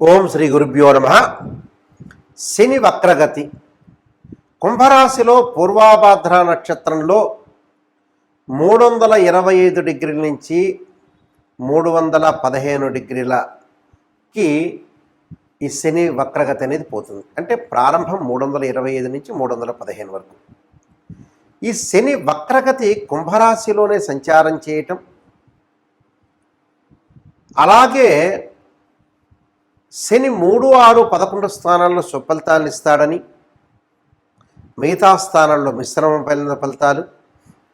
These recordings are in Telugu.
ఓం శ్రీ గురుభ్యో నమ. శని వక్రగతి కుంభరాశిలో పూర్వాభాద్ర నక్షత్రంలో 325 డిగ్రీల నుంచి 315 డిగ్రీలకి ఈ శని వక్రగతి అనేది పోతుంది. అంటే ప్రారంభం 325 నుంచి 315 వరకు. ఈ శని వక్రగతి కుంభరాశిలోనే సంచారం చేయటం, అలాగే శని 3, 6, 11 స్థానాల్లో సుఫలితాలను ఇస్తాడని, మిగతా స్థానాల్లో మిశ్రమమైన ఫలితాలు,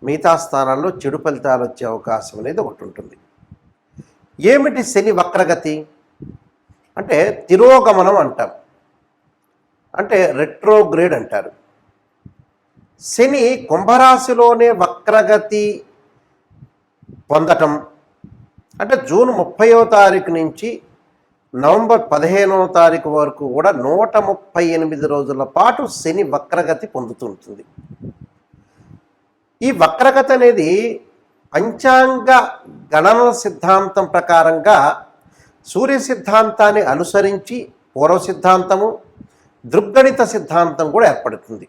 మిగతా స్థానాల్లో చెడు ఫలితాలు వచ్చే అవకాశం అనేది ఒకటి ఉంటుంది. ఏమిటి శని వక్రగతి అంటే? తిరోగమనం అంటాం, అంటే రెట్రోగ్రేడ్ అంటారు. శని కుంభరాశిలోనే వక్రగతి పొందటం అంటే జూన్ 30వ తారీఖు నుంచి నవంబర్ 15వ తారీఖు వరకు కూడా 138 రోజుల పాటు శని వక్రగతి పొందుతుంటుంది. ఈ వక్రగతి అనేది పంచాంగ గణన సిద్ధాంతం ప్రకారంగా సూర్య సిద్ధాంతాన్ని అనుసరించి పూర్వ సిద్ధాంతము, దృగ్గణిత సిద్ధాంతం కూడా ఏర్పడుతుంది.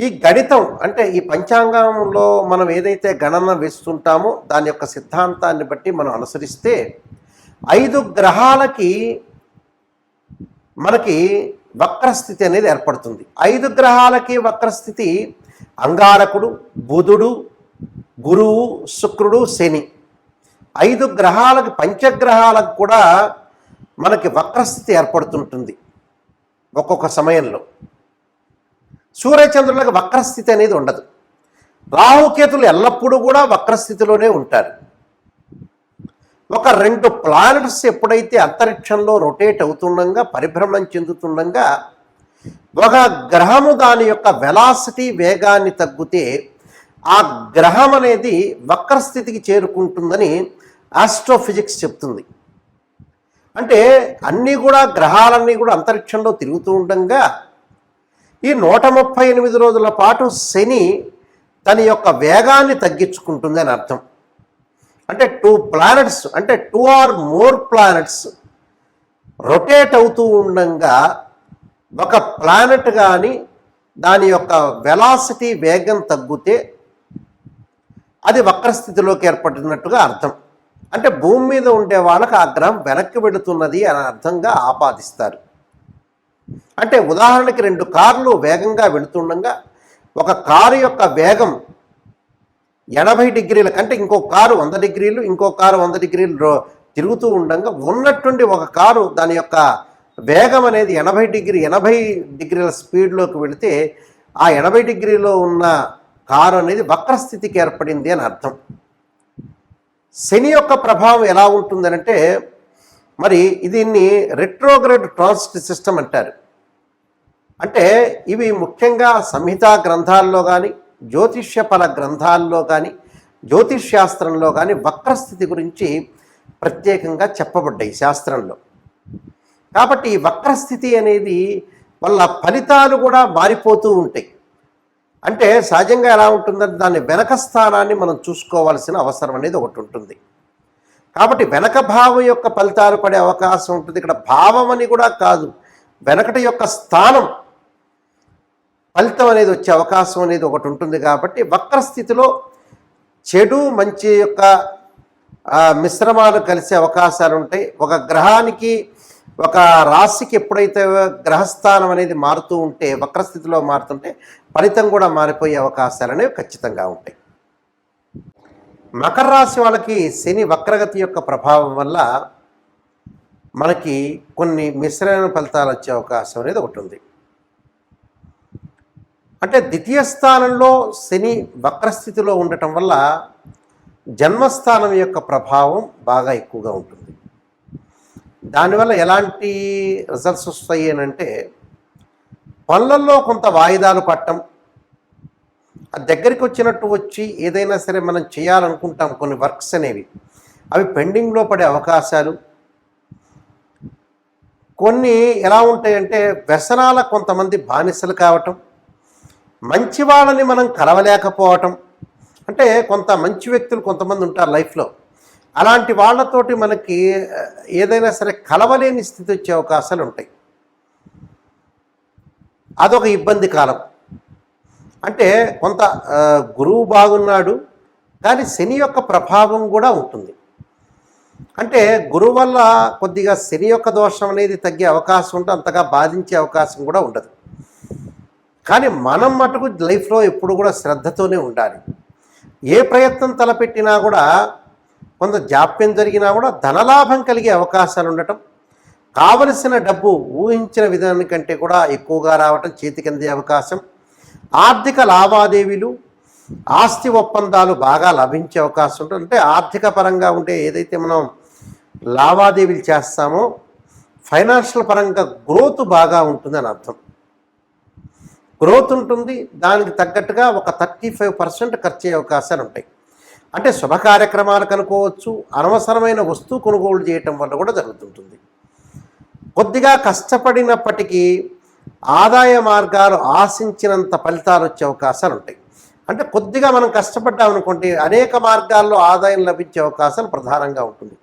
ఈ గణితం అంటే ఈ పంచాంగంలో మనం ఏదైతే గణన వేస్తుంటామో దాని యొక్క సిద్ధాంతాన్ని బట్టి మనం అనుసరిస్తే 5 గ్రహాలకి మనకి వక్రస్థితి అనేది ఏర్పడుతుంది. 5 గ్రహాలకి వక్రస్థితి అంగారకుడు, బుధుడు, గురువు, శుక్రుడు, శని. 5 గ్రహాలకి, పంచగ్రహాలకు కూడా మనకి వక్రస్థితి ఏర్పడుతుంటుంది ఒక్కొక్క సమయంలో. సూర్యచంద్రులకు వక్రస్థితి అనేది ఉండదు. రాహుకేతులు ఎల్లప్పుడూ కూడా వక్రస్థితిలోనే ఉంటారు. ఒక 2 ప్లానెట్స్ ఎప్పుడైతే అంతరిక్షంలో రొటేట్ అవుతుండగా, పరిభ్రమణం చెందుతుండగా, ఒక గ్రహము దాని యొక్క వెలాసిటీ వేగాన్ని తగ్గితే ఆ గ్రహం అనేది వక్రస్థితికి చేరుకుంటుందని ఆస్ట్రోఫిజిక్స్ చెప్తుంది. అంటే అన్నీ కూడా గ్రహాలన్నీ కూడా అంతరిక్షంలో తిరుగుతూ ఉండగా ఈ 138 రోజుల పాటు శని తన యొక్క వేగాన్ని తగ్గించుకుంటుంది అని అర్థం. అంటే 2 ప్లానెట్స్, అంటే 2 or more ప్లానెట్స్ రొటేట్ అవుతూ ఉండగా ఒక ప్లానెట్ కానీ దాని యొక్క వెలాసిటీ వేగం తగ్గితే అది వక్రస్థితిలోకి ఏర్పడినట్టుగా అర్థం. అంటే భూమి మీద ఉండే వాళ్ళకి ఆ గ్రహం వెనక్కి వెళుతున్నది అని అర్థంగా ఆపాదిస్తారు. అంటే ఉదాహరణకి 2 కార్లు వేగంగా వెళుతుండగా ఒక కారు యొక్క వేగం 80 డిగ్రీల కంటే ఇంకో కారు 100 డిగ్రీలు, ఇంకో కారు 100 డిగ్రీలు తిరుగుతూ ఉండగా ఉన్నట్టుండి ఒక కారు దాని యొక్క వేగం అనేది 80 డిగ్రీల స్పీడ్లోకి వెళితే ఆ 80 డిగ్రీలో ఉన్న కారు అనేది వక్రస్థితికి ఏర్పడింది అని అర్థం. శని యొక్క ప్రభావం ఎలా ఉంటుందనంటే, మరి దీన్ని రెట్రోగ్రేడ్ ట్రాన్సిట్ సిస్టమ్ అంటారు. అంటే ఇవి ముఖ్యంగా సంహితా గ్రంథాల్లో కానీ, జ్యోతిష్యపర గ్రంథాల్లో కానీ, జ్యోతిష్శాస్త్రంలో కానీ వక్రస్థితి గురించి ప్రత్యేకంగా చెప్పబడ్డాయి శాస్త్రంలో. కాబట్టి ఈ వక్రస్థితి అనేది వల్ల ఫలితాలు కూడా మారిపోతూ ఉంటాయి. అంటే సహజంగా ఎలా ఉంటుందంటే దాని వెనక స్థానాన్ని మనం చూసుకోవాల్సిన అవసరం అనేది ఒకటి ఉంటుంది. కాబట్టి వెనక భావం యొక్క ఫలితాలు పడే అవకాశం ఉంటుంది. ఇక్కడ భావం అని కూడా కాదు, వెనకటి యొక్క స్థానం ఫలితం అనేది వచ్చే అవకాశం అనేది ఒకటి ఉంటుంది. కాబట్టి వక్రస్థితిలో చెడు మంచి యొక్క మిశ్రమాలు కలిసే అవకాశాలు ఉంటాయి. ఒక గ్రహానికి, ఒక రాశికి ఎప్పుడైతే గ్రహస్థానం అనేది మారుతూ ఉంటే, వక్రస్థితిలో మారుతుంటే ఫలితం కూడా మారిపోయే అవకాశాలు అనేవి ఖచ్చితంగా ఉంటాయి. మకర రాశి వాళ్ళకి శని వక్రగతి యొక్క ప్రభావం వల్ల మనకి కొన్ని మిశ్రమ ఫలితాలు వచ్చే అవకాశం అనేది ఒకటి ఉంది. అంటే ద్వితీయ స్థానంలో శని వక్రస్థితిలో ఉండటం వల్ల జన్మస్థానం యొక్క ప్రభావం బాగా ఎక్కువగా ఉంటుంది. దానివల్ల ఎలాంటి రిజల్ట్స్ వస్తాయి అని అంటే, పనులలో కొంత వాయిదాలు పట్టడం, దగ్గరికి వచ్చినట్టు వచ్చి ఏదైనా సరే మనం చేయాలనుకుంటాం కొన్ని వర్క్స్ అనేవి, అవి పెండింగ్లో పడే అవకాశాలు. కొన్ని ఎలా ఉంటాయంటే వ్యసనాల కొంతమంది బానిసలు కావటం, మంచి వాళ్ళని మనం కలవలేకపోవటం. అంటే కొంత మంచి వ్యక్తులు కొంతమంది ఉంటారు లైఫ్లో, అలాంటి వాళ్ళతోటి మనకి ఏదైనా సరే కలవలేని స్థితి వచ్చే అవకాశాలు ఉంటాయి. అదొక ఇబ్బంది కాలం. అంటే కొంత గురువు బాగున్నాడు, కానీ శని యొక్క ప్రభావం కూడా ఉంటుంది. అంటే గురువు వల్ల కొద్దిగా శని యొక్క దోషం అనేది తగ్గే అవకాశం ఉంటుంది, అంతగా బాధించే అవకాశం కూడా ఉండదు. కానీ మనం మటుకు లైఫ్లో ఎప్పుడు కూడా శ్రద్ధతోనే ఉండాలి. ఏ ప్రయత్నం తలపెట్టినా కూడా కొంత జాప్యం జరిగినా కూడా ధనలాభం కలిగే అవకాశాలు ఉండటం, కావలసిన డబ్బు ఊహించిన విధానికంటే కూడా ఎక్కువగా రావటం, చేతికి అందే అవకాశం, ఆర్థిక లావాదేవీలు, ఆస్తి ఒప్పందాలు బాగా లభించే అవకాశం ఉంటుంది. అంటే ఆర్థిక పరంగా ఉంటే ఏదైతే మనం లావాదేవీలు చేస్తామో ఫైనాన్షియల్ పరంగా గ్రోత్ బాగా ఉంటుందని అర్థం. గ్రోత్ ఉంటుంది, దానికి తగ్గట్టుగా ఒక 35% ఖర్చు అయ్యే అవకాశాలు ఉంటాయి. అంటే శుభ కార్యక్రమాలకు అనుకోవచ్చు, అనవసరమైన వస్తువు కొనుగోలు చేయటం వల్ల కూడా జరుగుతుంటుంది. కొద్దిగా కష్టపడినప్పటికీ ఆదాయ మార్గాలు ఆశించినంత ఫలితాలు వచ్చే అవకాశాలు ఉంటాయి. అంటే కొద్దిగా మనం కష్టపడ్డామనుకోండి, అనేక మార్గాల్లో ఆదాయం లభించే అవకాశాలు ప్రధానంగా ఉంటుంది.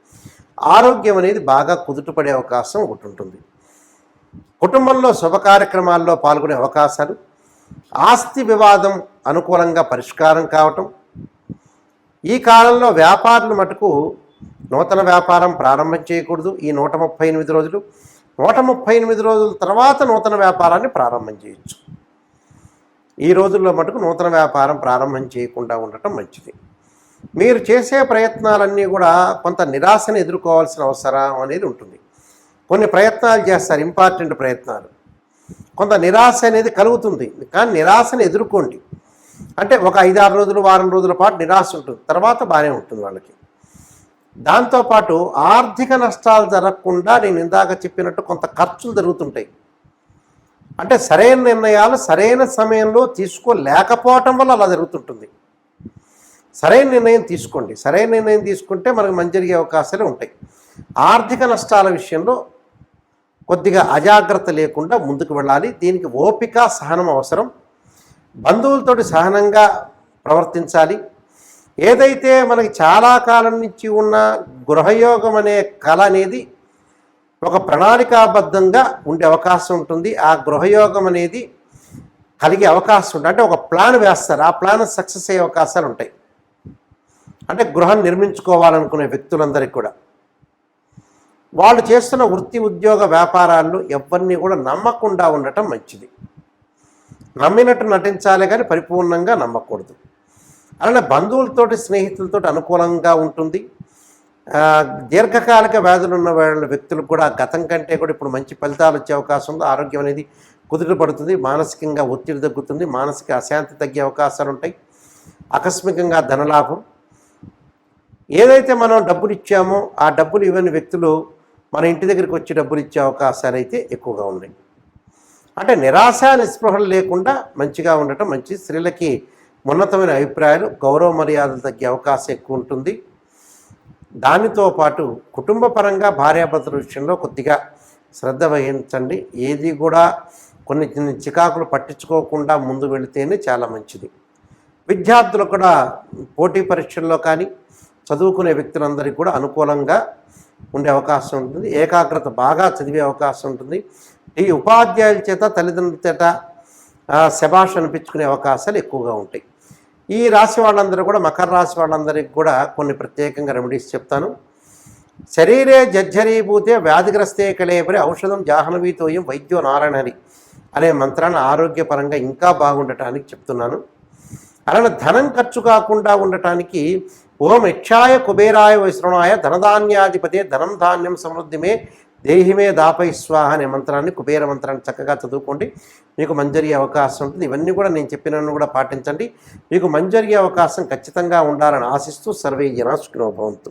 ఆరోగ్యం అనేది బాగా కుదుటపడే అవకాశం ఒకటి ఉంటుంది. కుటుంబంలో శుభ కార్యక్రమాల్లో పాల్గొనే అవకాశాలు, ఆస్తి వివాదం అనుకూలంగా పరిష్కారం కావటం. ఈ కాలంలో వ్యాపారులు మటుకు నూతన వ్యాపారం ప్రారంభం చేయకూడదు. ఈ 138 రోజులు, 138 రోజుల తర్వాత నూతన వ్యాపారాన్ని ప్రారంభం చేయొచ్చు. ఈ రోజుల్లో మటుకు నూతన వ్యాపారం ప్రారంభం చేయకుండా ఉండటం మంచిది. మీరు చేసే ప్రయత్నాలన్నీ కూడా కొంత నిరాశను ఎదుర్కోవాల్సిన అవసరం అనేది ఉంటుంది. కొన్ని ప్రయత్నాలు చేస్తారు, ఇంపార్టెంట్ ప్రయత్నాలు, కొంత నిరాశ అనేది కలుగుతుంది. కానీ నిరాశను ఎదుర్కోండి. అంటే ఒక 5-6 రోజులు, వారం రోజుల పాటు నిరాశ ఉంటుంది, తర్వాత బాగానే ఉంటుంది వాళ్ళకి. దాంతోపాటు ఆర్థిక నష్టాలు జరగకుండా నేను ఇందాక చెప్పినట్టు కొంత ఖర్చులు జరుగుతుంటాయి. అంటే సరైన నిర్ణయాలు సరైన సమయంలో తీసుకోలేకపోవటం వల్ల అలా జరుగుతుంటుంది. సరైన నిర్ణయం తీసుకోండి. సరైన నిర్ణయం తీసుకుంటే మనకు మంచి జరిగే అవకాశాలు ఉంటాయి. ఆర్థిక నష్టాల విషయంలో కొద్దిగా అజాగ్రత్త లేకుండా ముందుకు వెళ్ళాలి. దీనికి ఓపిక, సహనం అవసరం. బంధువులతోటి సహనంగా ప్రవర్తించాలి. ఏదైతే మనకి చాలా కాలం నుంచి ఉన్న గృహయోగం అనే కళ అనేది ఒక ప్రణాళికాబద్ధంగా ఉండే అవకాశం ఉంటుంది. ఆ గృహయోగం అనేది కలిగే అవకాశం ఉంటుంది. అంటే ఒక ప్లాన్ వేస్తారు, ఆ ప్లాన్ సక్సెస్ అయ్యే అవకాశాలు ఉంటాయి. అంటే గృహం నిర్మించుకోవాలనుకునే వ్యక్తులందరికీ కూడా వాళ్ళు చేస్తున్న వృత్తి, ఉద్యోగ, వ్యాపారాల్లో ఎవరిని కూడా నమ్మకుండా ఉండటం మంచిది. నమ్మినట్టు నటించాలి కానీ పరిపూర్ణంగా నమ్మకూడదు. అలానే బంధువులతోటి, స్నేహితులతో అనుకూలంగా ఉంటుంది. దీర్ఘకాలిక వ్యాధులు ఉన్న వాళ్ళ వ్యక్తులకు కూడా గతం కంటే కూడా ఇప్పుడు మంచి ఫలితాలు వచ్చే అవకాశం ఉంది. ఆరోగ్యం అనేది కుదుటపడుతుంది, మానసికంగా ఒత్తిడి తగ్గుతుంది, మానసిక అశాంతి తగ్గే అవకాశాలు ఉంటాయి. ఆకస్మికంగా ధనలాభం. ఏదైతే మనం డబ్బులు ఇచ్చామో ఆ డబ్బులు ఇవ్వని వ్యక్తులు మన ఇంటి దగ్గరికి వచ్చి డబ్బులు ఇచ్చే అవకాశాలు అయితే ఎక్కువగా ఉన్నాయి. అంటే నిరాశ, నిస్పృహలు లేకుండా మంచిగా ఉండటం మంచి. స్త్రీలకి ఉన్నతమైన అభిప్రాయాలు, గౌరవ మర్యాదలు తగ్గే అవకాశం ఎక్కువ ఉంటుంది. దానితో పాటు కుటుంబ పరంగా భార్యాభర్తల విషయంలో కొద్దిగా శ్రద్ధ వహించండి. ఏది కూడా కొన్ని చికాకులు పట్టించుకోకుండా ముందు వెళితేనే చాలా మంచిది. విద్యార్థులు కూడా పోటీ పరీక్షల్లో కానీ చదువుకునే వ్యక్తులందరికీ కూడా అనుకూలంగా ఉండే అవకాశం ఉంటుంది. ఏకాగ్రత బాగా చదివే అవకాశం ఉంటుంది. ఈ ఉపాధ్యాయుల చేత, తల్లిదండ్రుల చేత శభాష్ అనిపించుకునే అవకాశాలు ఎక్కువగా ఉంటాయి. ఈ రాశి వాళ్ళందరూ కూడా, మకర రాశి వాళ్ళందరికీ కూడా కొన్ని ప్రత్యేకంగా రెమెడీస్ చెప్తాను. శరీరే జర్జరీభూతే వ్యాధిగ్రస్తే కళేపరి ఔషధం జాహ్నవీతోయం వైద్యో నారాయణని అనే మంత్రాన్ని ఆరోగ్యపరంగా ఇంకా బాగుండటానికి చెప్తున్నాను. అలానే ధనం ఖర్చు కాకుండా ఉండటానికి ఓం యక్షాయ కుబేరాయ వైశ్రవణాయ ధనధాన్యాధిపతే ధనం ధాన్యం సమృద్ధిమే దేహిమే దాపై స్వాహ అనే మంత్రాన్ని, కుబేర మంత్రాన్ని చక్కగా చదువుకోండి. మీకు మంజరి అవకాశం ఉంటుంది. ఇవన్నీ కూడా నేను చెప్పినన్ను కూడా పాటించండి. మీకు మంజరి అవకాశం ఖచ్చితంగా ఉండాలని ఆశిస్తూ సర్వే జనా సుఖినో భవంతు.